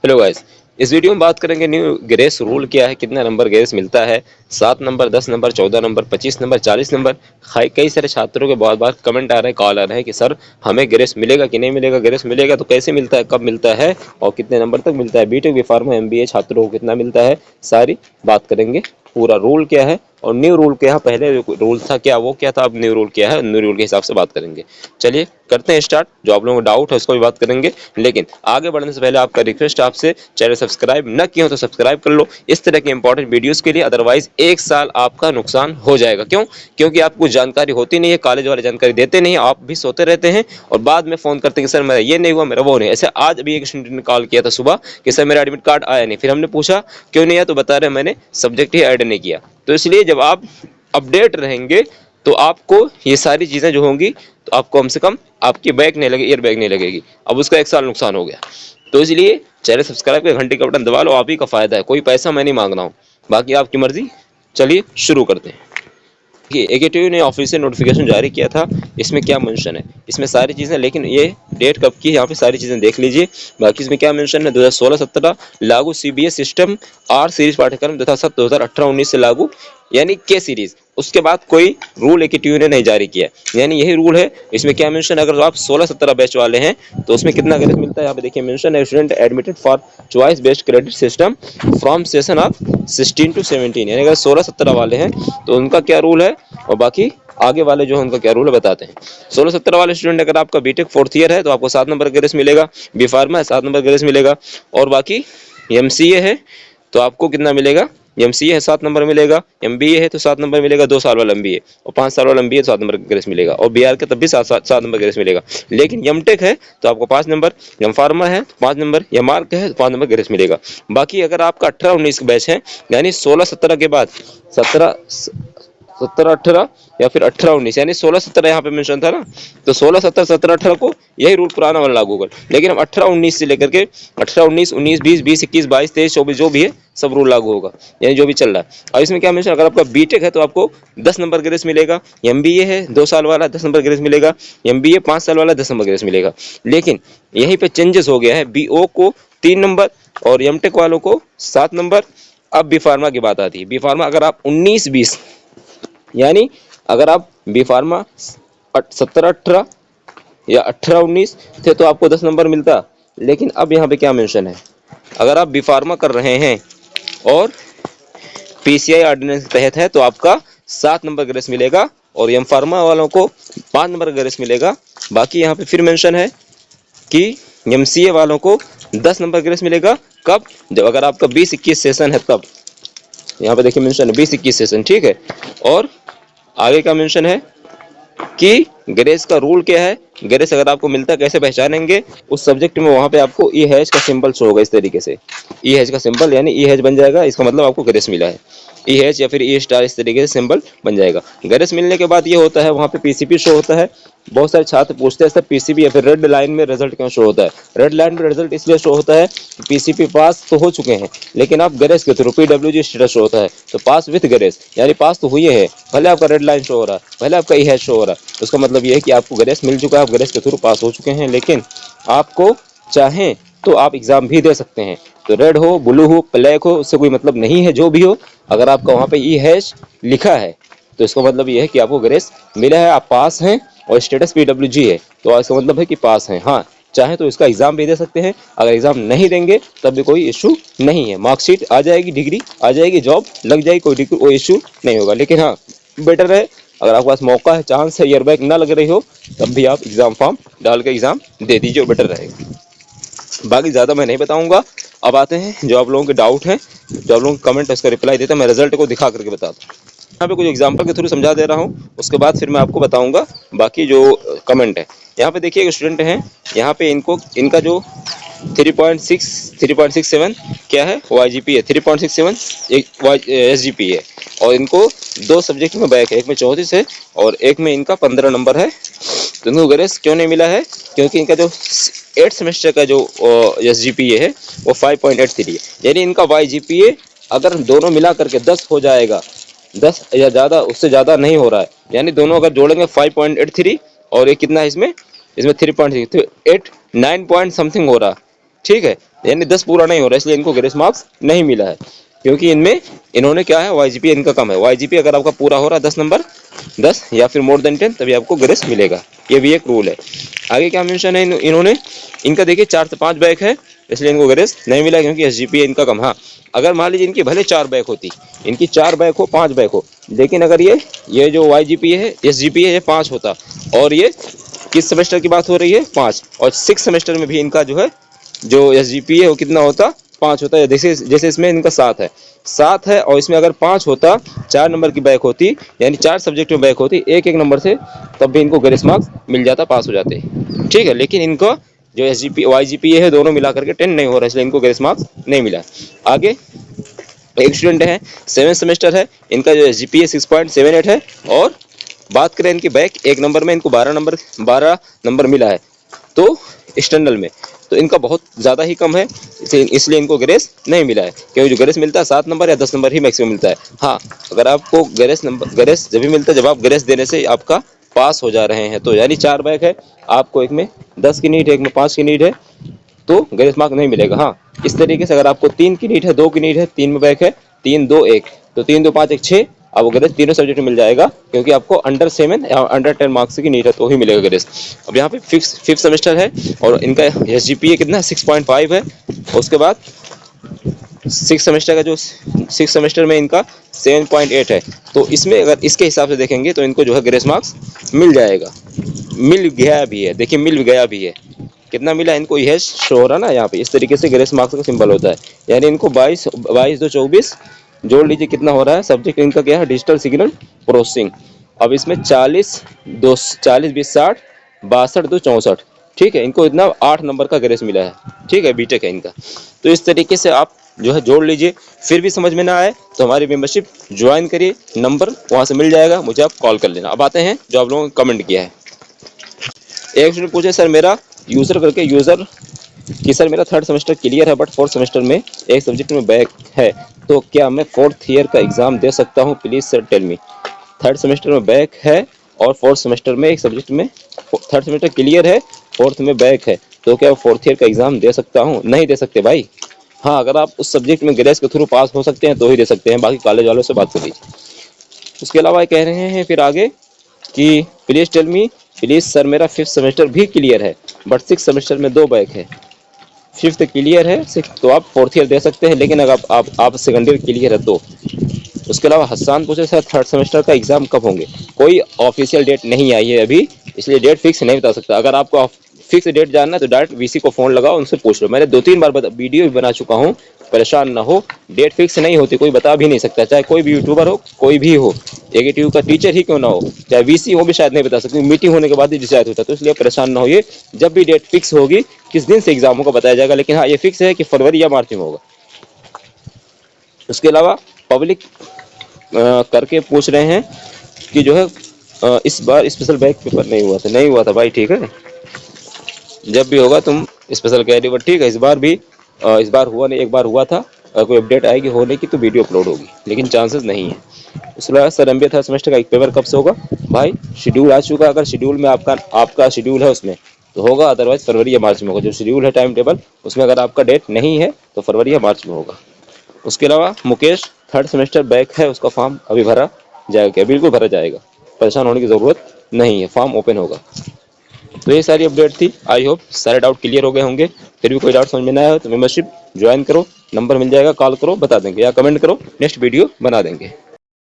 Hello guys, इस video में बात करेंगे न्यू ग्रेस रूल क्या है, कितना नंबर ग्रेस मिलता है, 7 number, 10 number, 14 number, 25 number, 40 number. कई सारे छात्रों के बहुत बार कमेंट आ रहे हैं, कॉल आ रहे हैं कि सर हमें ग्रेस मिलेगा कि नहीं मिलेगा, ग्रेस मिलेगा तो कैसे मिलता है, कब मिलता है और कितने नंबर तक मिलता है, बीटेक, बीफार्मा, एमबीए छात्रों को कितना मिलता है, सारी बात करेंगे। पूरा रूल क्या है और न्यू रूल क्या है, पहले रूल था क्या, वो क्या था, अब न्यू रूल क्या है, न्यू रूल के हिसाब से बात करेंगे। चलिए करते हैं स्टार्ट। जो आप लोगों को डाउट है उसको भी बात करेंगे, लेकिन आगे बढ़ने से पहले आपका रिक्वेस्ट, आपसे चैनल सब्सक्राइब न किए हो तो सब्सक्राइब कर लो इस तरह के इंपॉर्टेंट वीडियोस के लिए, अदरवाइज एक साल आपका नुकसान हो जाएगा। क्यों? क्योंकि आपको जानकारी होती नहीं है, कॉलेज वाले जानकारी देते नहीं, आप भी सोते रहते हैं और बाद में फोन करते हैं कि सर मेरा ये नहीं हुआ, मेरा वो नहीं। ऐसे आज अभी एक स्टूडेंट ने कॉल किया था सुबह कि सर मेरा एडमिट कार्ड आया नहीं, फिर हमने पूछा क्यों नहीं आया, तो बता रहे मैंने सब्जेक्ट ही ऐड नहीं किया। तो इसलिए जब आप अपडेट रहेंगे तो आपको ये सारी चीजें जो होंगी तो आपको कम से कम आपकी बैग नहीं लगे, ईयर बैग नहीं लगेगी। अब उसका एक साल नुकसान हो गया, तो इसलिए चैनल सब्सक्राइब कर घंटी का बटन दबा लो, आप ही का फायदा है, कोई पैसा मैं नहीं मांग रहा हूँ, बाकी आपकी मर्जी। चलिए शुरू करते हैं। देखिए एकेटीयू ने ऑफिशियल नोटिफिकेशन जारी किया था, इसमें क्या मेंशन है, इसमें सारी चीज़ें, लेकिन ये डेट कब की है यहाँ पे सारी चीज़ें देख लीजिए। बाकी इसमें क्या मेंशन है, 2016-17 लागू सीबीएस सिस्टम आर सीरीज पाठ्यक्रम तथा 2018-19 से लागू, यानी के सीरीज। उसके बाद कोई रूल एकेटीयू ने नहीं जारी किया, यानी यही रूल है। इसमें क्या मेंशन है, अगर आप 16-17 बैच वाले हैं तो उसमें कितना ग्रेड मिलता है, यहाँ पे देखिए मेंशन है, student admitted for choice based credit system from session of 16 to 17, यानी अगर 16-17 वाले हैं तो उनका क्या रूल है और बाकी आगे वाले जो है उनका क्या रूल है बताते हैं। 16-17 वाले स्टूडेंट, अगर आपका बीटेक 4th ईयर है तो आपको 7 नंबर ग्रेस मिलेगा, बी फार्मा है 7 नंबर ग्रेस मिलेगा, और बाकी एमसीए है तो आपको कितना मिलेगा, एमसीए है 7 नंबर मिलेगा, एमबीए है तो 7 नंबर मिलेगा, 2 साल वाला एमबीए, और 5 साल वाला एमबीए 7 नंबर ग्रेस मिलेगा, और बीआर के तब भी 7 नंबर ग्रेस मिलेगा। लेकिन एमटेक है तो आपको 5 नंबर, एम फार्मा है 5 नंबर, एम आर्क है तो 5 नंबर ग्रेस मिलेगा। बाकी अगर आपका 18-19 बैच है, यानी 16-17 के बाद 17-18 या फिर 18-19, यानी 16-17 यहाँ पे मेंशन था ना, तो 16-17, 17-18 को यही रूल पुराना वाला लागू होगा। लेकिन अब 18-19 से लेकर के 18-19, 19, 20, 20, 21, 22, 23, 24 जो भी है सब रूल लागू होगा, यानी जो भी चल रहा है। और इसमें क्या मेंशन, अगर आपका बीटेक है तो आपको 10 नंबर ग्रेस मिलेगा, एमबीए है 2 साल वाला 10 नंबर ग्रेस मिलेगा, एमबीए 5 साल वाला 10 नंबर ग्रेस मिलेगा। लेकिन यहीं पे चेंजेस हो गया है, बीओ को 3 नंबर और एमटेक वालों को 7 नंबर। अब बी फार्मा की बात आती है। बी फार्मा अगर आप 19-20, यानी अगर आप बी फार्मा 17-18 या 18-19 थे तो आपको 10 नंबर मिलता। लेकिन अब यहाँ पे क्या मेंशन है, अगर आप बी फार्मा कर रहे हैं और पीसीआई ऑर्डिनेंस के तहत है तो आपका 7 नंबर ग्रेस मिलेगा, और एम फार्मा वालों को 5 नंबर ग्रेस मिलेगा। बाकी यहाँ पे फिर मेंशन है कि एमसीए वालों को 10 नंबर ग्रेस मिलेगा, कब, जब अगर आपका 20-21 सेशन है तब। यहाँ पे देखिए मेंशन है 20-21 सेशन, ठीक है। और आगे का मेंशन है कि ग्रेस का रूल क्या है, ग्रेस अगर आपको मिलता है कैसे पहचानेंगे, उस सब्जेक्ट में वहां पे आपको ई हैच का सिंबल शो होगा इस तरीके से, ई हैच का सिंबल, यानी ई हैच बन जाएगा, इसका मतलब आपको ग्रेस मिला है। ई हैच या फिर ई स्टार इस तरीके से सिंबल बन जाएगा। ग्रेस मिलने के बाद ये होता है, वहां पे पीसीपी शो होता है। बहुत सारे छात्र पूछते हैं सर पीसीपी या फिर रेड लाइन में रिजल्ट क्यों शो होता है। रेड लाइन में रिजल्ट इसलिए शो होता है कि पीसीपी पास तो हो चुके हैं, लेकिन आप ग्रेस के थ्रू पीडब्ल्यूजी स्टेटस शो होता है, तो पास विद ग्रेस, यानी पास तो हुए हैं, भले आपका रेड लाइन शो हो रहा है, भले आपका ई हैच शो हो रहा है, उसका मतलब ये है कि आपको ग्रेस मिल चुका है, आप ग्रेस के थ्रू पास हो चुके हैं। लेकिन आपको चाहें तो आप एग्जाम भी दे सकते हैं, तो रेड हो, ब्लू हो, ब्लैक हो, उससे कोई मतलब नहीं है, जो भी हो, अगर आपका वहाँ पे ई हैच लिखा है तो इसका मतलब ये है कि आपको ग्रेस मिला है, आप पास हैं, और स्टेटस पीडब्ल्यूजी है तो इसका मतलब है कि पास हैं। हाँ, चाहे तो इसका एग्जाम भी दे सकते हैं, अगर एग्जाम नहीं देंगे तब भी कोई इशू नहीं है, मार्कशीट आ जाएगी, डिग्री आ जाएगी, जॉब लग जाएगी, कोई इशू नहीं होगा। लेकिन हाँ, बेटर है अगर आपके पास मौका है, चांस है, ईयर बैग ना लग रही हो, तब भी आप एग्जाम फॉर्म डाल के एग्जाम दे दीजिए, बेटर रहेगा। बाकी ज़्यादा मैं नहीं बताऊंगा। अब आते हैं जो आप लोगों के डाउट हैं, जो आप लोगों के कमेंट है उसका रिप्लाई देता हूं, मैं रिजल्ट को दिखा करके बताता हूँ। यहाँ पे कुछ एग्जांपल के थ्रू समझा दे रहा हूँ, उसके बाद फिर मैं आपको बताऊंगा बाकी जो कमेंट है। यहाँ पे देखिए एक स्टूडेंट हैं, यहाँ पे इनका जो 3.67 क्या है, YGP है 3.67, एक SGP है, और इनको 2 सब्जेक्ट में बैक है, एक में 34 है और एक में इनका 15 नंबर है। तो इनको ग्रेस क्यों नहीं मिला है, क्योंकि इनका जो 8 सेमेस्टर का जो SGPA है वो 5.83 है, यानी इनका YGPA अगर दोनों मिला करके 10 हो जाएगा, 10 या ज़्यादा, उससे ज़्यादा नहीं हो रहा है, यानी दोनों अगर जोड़ेंगे 5.83 और ये कितना है इसमें 3.6, तो 8 9 पॉइंट समथिंग हो रहा, ठीक है, यानी 10 पूरा नहीं हो रहा, इसलिए इनको ग्रेस मार्क्स नहीं मिला है, क्योंकि इनमें इन्होंने क्या है, वाईजीपी इनका कम है। वाईजीपी अगर आपका पूरा हो रहा है 10 नंबर 10 या फिर मोर देन 10, तभी आपको ग्रेस मिलेगा। ये भी एक रूल है। आगे क्या मेंशन है इन्होंने, इनका देखिए 4 से 5 बैक है, इसलिए इनको ग्रेस नहीं मिला, क्योंकि एसजीपीए इनका कम। हाँ, अगर मान लीजिए इनकी भले 4 बैक होती, इनकी 4 बैक हो 5 बैक हो, लेकिन अगर ये जो वाईजीपीए है एसजीपीए ये 5 होता, और ये किस सेमेस्टर की बात हो रही है 5, और 6 सेमेस्टर में भी इनका जो है जो एसजीपीए वो कितना होता 5 होता है। जैसे इसमें इनका 7 है और इसमें अगर 5 होता, 4 नंबर की बैक होती, यानी 4 सब्जेक्ट में बैक होती एक एक नंबर से, तब भी इनको ग्रेस मार्क्स मिल जाता, पास हो जाते। ठीक है, लेकिन इनको जो एसजीपी वाईजीपीए है दोनों मिला करके 10 नहीं हो रहा, इसलिए इनको ग्रेस मार्क्स नहीं मिला। आगे एक स्टूडेंट है 7 सेमेस्टर है, इनका जो एसजीपीए 6.78 है, और बात करें इनकी बैक एक नंबर में, इनको 12 नंबर मिला है तो एक्सटर्नल में, तो इनका बहुत ज़्यादा ही कम है, इसलिए इनको ग्रेस नहीं मिला है। क्योंकि जो ग्रेस मिलता है 7 नंबर या 10 नंबर ही मैक्सिमम मिलता है। हाँ, अगर आपको ग्रेस जब भी मिलता है जब आप ग्रेस देने से आपका पास हो जा रहे हैं, तो यानी 4 बैक है, आपको एक में 10 की नीड है, एक में 5 की नीड है, तो ग्रेस मार्क नहीं मिलेगा। हाँ, इस तरीके से अगर आपको 3 की नीड है, 2 की नीड है, 3 में बैक है, 3 2 1, तो 3 2 5 1 6, आपको ग्रेस तीनों सब्जेक्ट में मिल जाएगा, क्योंकि आपको अंडर 7 या अंडर 10 मार्क्स की नीड है तो ही मिलेगा ग्रेस। अब यहाँ पे फिफ्थ सेमेस्टर है और इनका एसजीपीए कितना है 6.5 है। उसके बाद 6 सेमेस्टर का जो 6 सेमेस्टर में इनका 7.8 है, तो इसमें अगर इसके हिसाब से देखेंगे तो इनको जो है ग्रेस मार्क्स मिल जाएगा, मिल गया भी है। देखिए मिल गया भी है, कितना मिला इनको यह शो हो रहा ना यहाँ पे, इस तरीके से ग्रेस मार्क्स का सिंबल होता है। यानी इनको 22 2 24 जोड़ लीजिए कितना हो रहा है। सब्जेक्ट इनका क्या है, डिजिटल सिग्नल प्रोसेसिंग। अब इसमें 40 20 60 62 64, ठीक है, इनको इतना 8 नंबर का ग्रेस मिला है। ठीक है, बीटेक है इनका। तो इस तरीके से आप जो है जोड़ लीजिए। फिर भी समझ में ना आए तो हमारी मेंबरशिप ज्वाइन करिए, नंबर वहाँ से मिल जाएगा, मुझे आप कॉल कर लेना। अब आते हैं जो आप लोगों ने कमेंट किया है। एक स्टूडेंट पूछे सर मेरा यूज़र कि सर मेरा 3rd सेमेस्टर क्लियर है बट 4th सेमेस्टर में एक सब्जेक्ट में बैक है, तो क्या मैं 4th ईयर का एग्ज़ाम दे सकता हूँ? Please sir tell me. 3rd semester में बैक है और 4th सेमेस्टर में एक सब्जेक्ट में 3rd सेमेस्टर क्लियर है, 4th में बैक है, तो क्या 4th ईयर का एग्ज़ाम दे सकता हूँ? नहीं दे सकते भाई। हाँ, अगर आप उस सब्जेक्ट में ग्रेस के थ्रू पास हो सकते हैं तो ही दे सकते हैं, बाकी कॉलेज वालों से बात कर लीजिए। उसके अलावा कह रहे हैं फिर आगे कि please tell me, please sir मेरा 5th सेमेस्टर भी क्लियर है बट 6th सेमेस्टर में 2 बैक है। 5th क्लियर है 6th तो आप 4th ईयर दे सकते हैं, लेकिन अगर आप सेकंड ईयर क्लियर है तो। उसके अलावा हसन पूछे सर 3rd सेमेस्टर का एग्ज़ाम कब होंगे? कोई ऑफिशियल डेट नहीं आई है अभी, इसलिए डेट फिक्स नहीं बता सकता। अगर आपको फिक्स डेट जानना है तो डायरेक्ट वीसी को फ़ोन लगाओ, उनसे पूछ लो। मैंने 2-3 बार वीडियो भी बना चुका हूँ, परेशान ना हो। डेट फिक्स नहीं होती, कोई बता भी नहीं सकता, चाहे कोई भी यूट्यूबर हो, कोई भी हो, एकेटीयू का टीचर ही क्यों ना हो, चाहे वीसी हो भी शायद नहीं बता सकती, मीटिंग होने के बाद ही डिसाइड होता है। तो इसलिए परेशान ना होइए, जब भी डेट फिक्स होगी किस दिन से एग्ज़ाम होगा बताया जाएगा, लेकिन हाँ ये फिक्स है कि फरवरी या मार्च में होगा। उसके अलावा पब्लिक करके पूछ रहे हैं कि जो है इस बार स्पेशल बैक पेपर नहीं हुआ था भाई। ठीक है, जब भी होगा तुम स्पेशल कैरी, बट ठीक है इस बार हुआ नहीं, एक बार हुआ था। अगर कोई अपडेट आएगी होने की तो वीडियो अपलोड होगी, लेकिन चांसेस नहीं है। उसके बाद सर MBA 3rd सेमेस्टर का एक पेपर कब से होगा? भाई शेड्यूल आ चुका है, अगर शेड्यूल में आपका शेड्यूल है उसमें तो होगा, अदरवाइज फरवरी या मार्च में होगा। जो शेड्यूल है टाइम टेबल उसमें अगर आपका डेट नहीं है तो फरवरी या मार्च में होगा। उसके अलावा मुकेश 3rd सेमेस्टर बैक है, उसका फॉर्म अभी भरा जाएगा क्या? बिल्कुल भरा जाएगा, परेशान होने की ज़रूरत नहीं है, फॉर्म ओपन होगा। तो ये सारी अपडेट थी, आई होप सारे डाउट क्लियर हो गए होंगे। फिर भी कोई डाउट समझ में ना आया हो तो मेंबरशिप ज्वाइन करो, नंबर मिल जाएगा, कॉल करो, बता देंगे, या कमेंट करो, नेक्स्ट वीडियो बना देंगे।